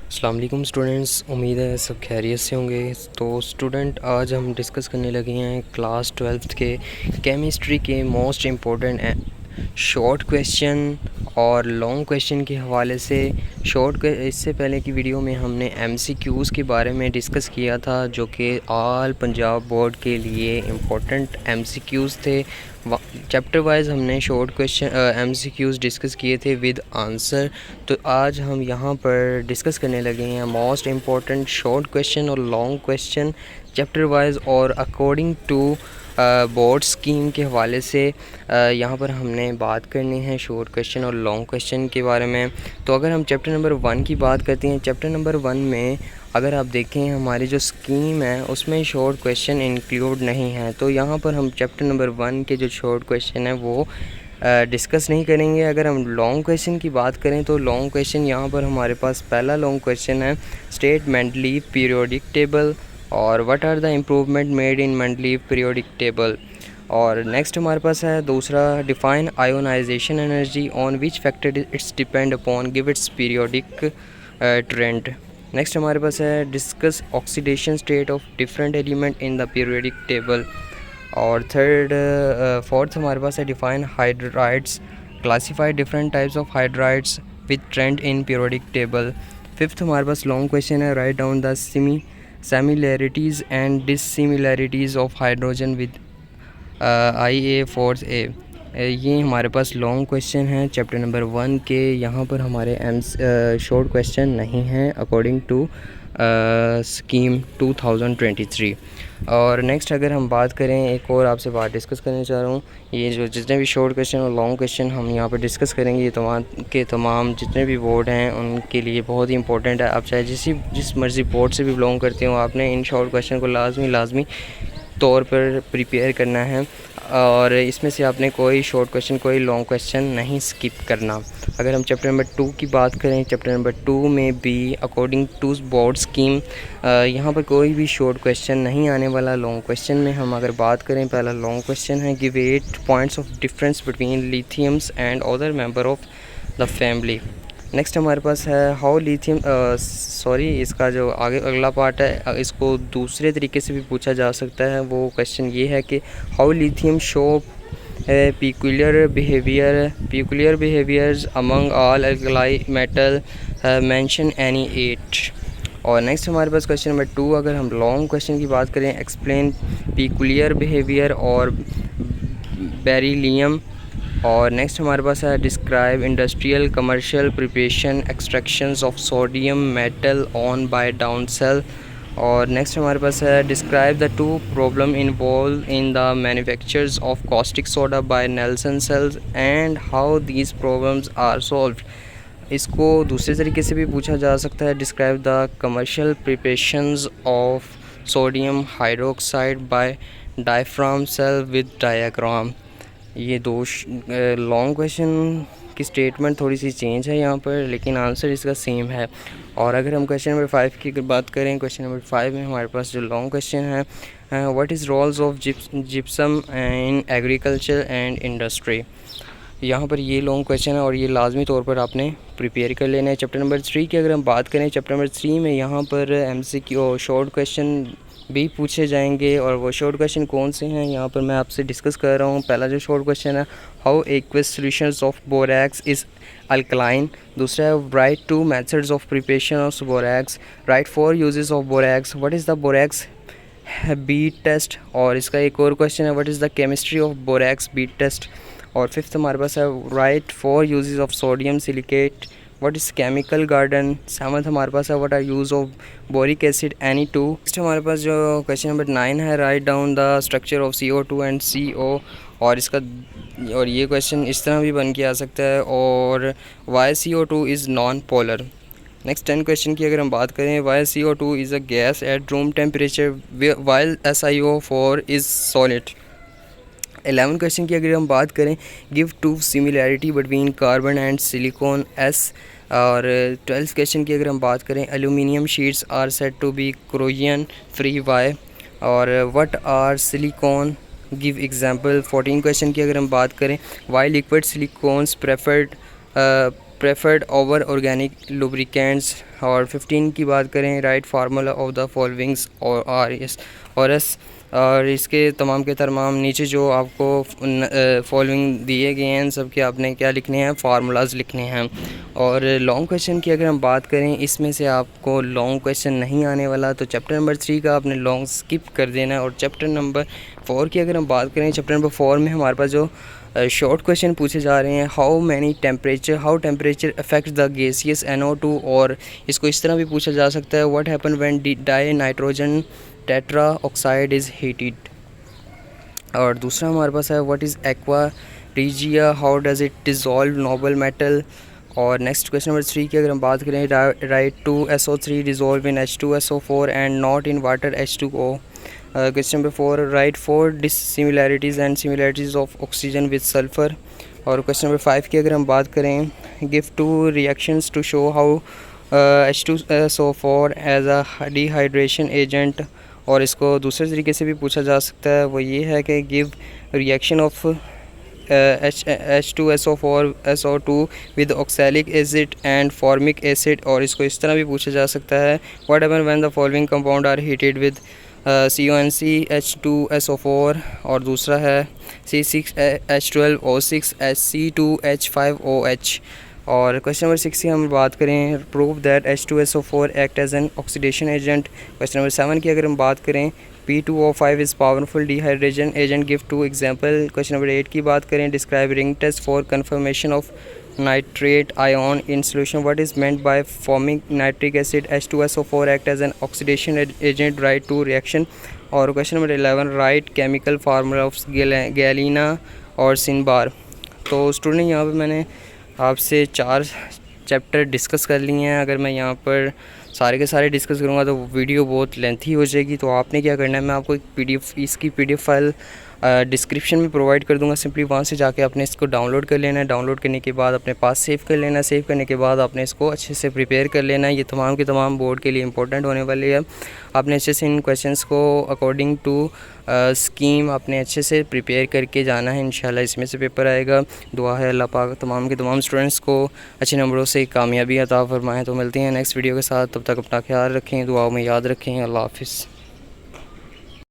अस्सलाम वालेकुम स्टूडेंट्स, उम्मीद है सब खैरियत से होंगे। तो स्टूडेंट, आज हम डिस्कस करने लगे हैं क्लास 12th के केमिस्ट्री के मोस्ट इम्पोर्टेंट शॉर्ट क्वेश्चन और लॉन्ग क्वेश्चन के हवाले से। इससे पहले की वीडियो में हमने एमसीक्यूज़ के बारे में डिस्कस किया था, जो कि ऑल पंजाब बोर्ड के लिए इम्पोर्टेंट एमसीक्यूज़ थे। चैप्टर वाइज हमने शॉर्ट क्वेश्चन एमसीक्यूज़ डिस्कस किए थे विद आंसर। तो आज हम यहाँ पर डिस्कस करने लगे हैं मोस्ट इम्पोर्टेंट शॉर्ट क्वेश्चन और लॉन्ग क्वेश्चन चैप्टर वाइज और अकॉर्डिंग टू बोर्ड स्कीम के हवाले से। यहाँ पर हमने बात करनी है शॉर्ट क्वेश्चन और लॉन्ग क्वेश्चन के बारे में। तो अगर हम चैप्टर नंबर 1 की बात करते हैं, चैप्टर नंबर 1 में अगर आप देखें हमारी जो स्कीम है उसमें शॉर्ट क्वेश्चन इंक्लूड नहीं है। तो यहाँ पर हम चैप्टर नंबर 1 के जो शॉर्ट क्वेश्चन है वो डिस्कस नहीं करेंगे। अगर हम लॉन्ग क्वेश्चन की बात करें तो लॉन्ग क्वेश्चन यहाँ पर हमारे पास पहला लॉन्ग क्वेश्चन है, स्टेट मेंडलीव पीरियोडिक टेबल और what are the improvement made in Mendeleev periodic table. और नेक्स्ट हमारे पास है दूसरा, define ionization energy on which factor its depend upon give its periodic trend. Next हमारे पास है, discuss oxidation state of different element in the periodic table. और fourth हमारे पास है, define hydrides, classify different types of hydrides with trend in periodic table. Fifth हमारे पास long question है, write down the similarities and dissimilarities of hydrogen with IA4A। ये हमारे पास लॉन्ग क्वेश्चन है चैप्टर नंबर 1 के। यहाँ पर हमारे शॉर्ट क्वेश्चन नहीं हैं अकॉर्डिंग टू स्कीम 2023। और नेक्स्ट अगर हम बात करें, एक और आपसे बात डिस्कस करना चाह रहा हूँ, ये जो जितने भी शॉर्ट क्वेश्चन और लॉन्ग क्वेश्चन हम यहाँ पर डिस्कस करेंगे, ये तमाम जितने भी बोर्ड हैं उनके लिए बहुत ही इंपॉर्टेंट है। आप चाहे जिस मर्ज़ी बोर्ड से भी बिलोंग करते हो, आपने इन शॉर्ट क्वेश्चन को लाजमी तौर पर प्रिपेयर करना है और इसमें से आपने कोई शॉर्ट क्वेश्चन कोई लॉन्ग क्वेश्चन नहीं स्किप करना। अगर हम चैप्टर नंबर 2 की बात करें, चैप्टर नंबर 2 में भी अकॉर्डिंग टू बोर्ड स्कीम यहाँ पर कोई भी शॉर्ट क्वेश्चन नहीं आने वाला। लॉन्ग क्वेश्चन में हम अगर बात करें, पहला लॉन्ग क्वेश्चन है, give 8 points of difference between lithiums and other member of the family. Next हमारे पास है, हाउ लिथियम इसका जो आगे अगला पार्ट है इसको दूसरे तरीके से भी पूछा जा सकता है। वो क्वेश्चन ये है कि how lithium show peculiar behaviors among all alkali metal, mention any 8। और नेक्स्ट हमारे पास क्वेश्चन नंबर 2, अगर हम लॉन्ग क्वेश्चन की बात करें, एक्सप्लेन peculiar behavior और बेरिलियम। और नेक्स्ट हमारे पास है, describe industrial commercial preparation extractions of sodium metal on by down cell. और नेक्स्ट हमारे पास है, describe the two problem involve in the manufactures of caustic soda by Nelson cells and how these problems are solved. इसको दूसरे तरीके से भी पूछा जा सकता है, describe the commercial preparations of sodium hydroxide by diaphragm cell with diagram. ये दो लॉन्ग क्वेश्चन की स्टेटमेंट थोड़ी सी चेंज है यहाँ पर, लेकिन आंसर इसका सेम है। और अगर हम क्वेश्चन नंबर 5 की बात करें, क्वेश्चन नंबर 5 में हमारे पास जो लॉन्ग क्वेश्चन है, what is roles of gypsum in agriculture and industry. यहाँ पर ये लॉन्ग क्वेश्चन है और ये लाजमी तौर पर आपने प्रिपेयर कर लेना है। चैप्टर नंबर 3 की अगर हम बात करें, चैप्टर नंबर 3 में यहाँ पर MCQ शॉर्ट क्वेश्चन भी पूछे जाएंगे। और वो शॉर्ट क्वेश्चन कौन से हैं यहाँ पर मैं आपसे डिस्कस कर रहा हूँ। पहला जो शॉर्ट क्वेश्चन है, how aqueous solutions of borax is alkaline. दूसरा है, write 2 methods of preparation of borax, write 4 uses of borax, what is the borax bead test. और इसका एक और क्वेश्चन है, what is the chemistry of borax bead test. और fifth हमारे पास है, write 4 uses of sodium silicate, what is chemical garden. Seventh हमारे पास है, what are use of boric acid Ni2। Next हमारे पास जो क्वेश्चन नंबर 9 है, write down the structure of CO2 and CO। और ये क्वेश्चन इस तरह भी बन के आ सकता है, और why CO2 is non polar. Next 10 question की अगर हम बात करें, why CO2 is a gas at room temperature while SiO4 is solid. 11 question की अगर हम बात करें, give 2 similarity between carbon and silicon S। और 12 क्वेश्चन की अगर हम बात करें, aluminium sheets are said to be corrosion free why. और what are silicon, give example. 14 question की अगर हम बात करें, Y liquid silicones preferred preferred over organic lubricants. और 15 की बात करें, right formula of the followings और आर एस और एस। और इसके तमाम के तमाम नीचे जो आपको फॉलोइंग दिए गए हैं सब के आपने क्या लिखने हैं, फार्मूलाज लिखने हैं। और लॉन्ग क्वेश्चन की अगर हम बात करें, इसमें से आपको लॉन्ग क्वेश्चन नहीं आने वाला, तो चैप्टर नंबर 3 का आपने लॉन्ग स्किप कर देना है। और चैप्टर नंबर 4 की अगर हम बात करें, चैप्टर नंबर 4 में हमारे पास जो शॉर्ट क्वेश्चन पूछे जा रहे हैं, how temperature affects the gaseous NO2। और इसको इस तरह भी पूछा जा सकता है, what happen when di nitrogen tetra oxide is heated. और दूसरा हमारे पास है, what is aqua regia, how does it dissolve noble metal. और नेक्स्ट क्वेश्चन नंबर 3 की अगर हम बात करें, write to SO3 dissolve in H2SO4 and not in water H2O। Question number 4, write 4 dissimilarities and similarities of oxygen with sulphur. और question number 5 की अगर हम बात करें, give 2 reactions to show how H2SO4 as a dehydration agent. और इसको दूसरे तरीके से भी पूछा जा सकता है, वो ये है कि give reaction of H2SO4 SO2 with oxalic acid and formic acid. और इसको इस तरह भी पूछा जा सकता है, what happen when the following compound are heated with CONC H2SO4। और दूसरा है C6H12O6 HC2H5OH। और क्वेश्चन नंबर 6 की हम बात करें, prove that H2SO4 act as an oxidation agent. Question number 7 की अगर हम बात करें, P2O5 is powerful dehydration agent, give 2 example. Question number 8 की बात करें, describe ring test for confirmation of nitrate ion in solution, what is meant by forming nitric acid H2SO4 act as an oxidation agent, write 2 reaction। और question number 11, write chemical formula of galena और cinnabar. तो student यहाँ पे मैंने आपसे 4 chapter discuss कर लिए हैं। अगर मैं यहाँ पर सारे के सारे डिस्कस करूँगा तो वीडियो बहुत लेंथी हो जाएगी। तो आपने क्या करना है, मैं आपको एक इसकी PDF फाइल डिस्क्रिप्शन में प्रोवाइड कर दूंगा। सिंपली वहाँ से जाके आपने इसको डाउनलोड कर लेना है। डाउनलोड करने के बाद अपने पास सेव कर लेना है। सेव करने के बाद आपने इसको अच्छे से प्रिपेयर कर लेना है। ये तमाम के तमाम बोर्ड के लिए इंपॉर्टेंट होने वाली है। आपने अच्छे से इन क्वेश्चंस को अकॉर्डिंग टू स्कीम आपने अच्छे से प्रिपेयर करके जाना है। इंशाल्लाह इसमें से पेपर आएगा। दुआ है अल्लाह पाक तमाम के तमाम स्टूडेंट्स को अच्छे नंबरों से कामयाबी अता फरमाएँ। तो मिलते हैं नेक्स्ट वीडियो के साथ, तब तक अपना ख्याल रखें, दुआओं में याद रखें। अल्लाह हाफ़िज़।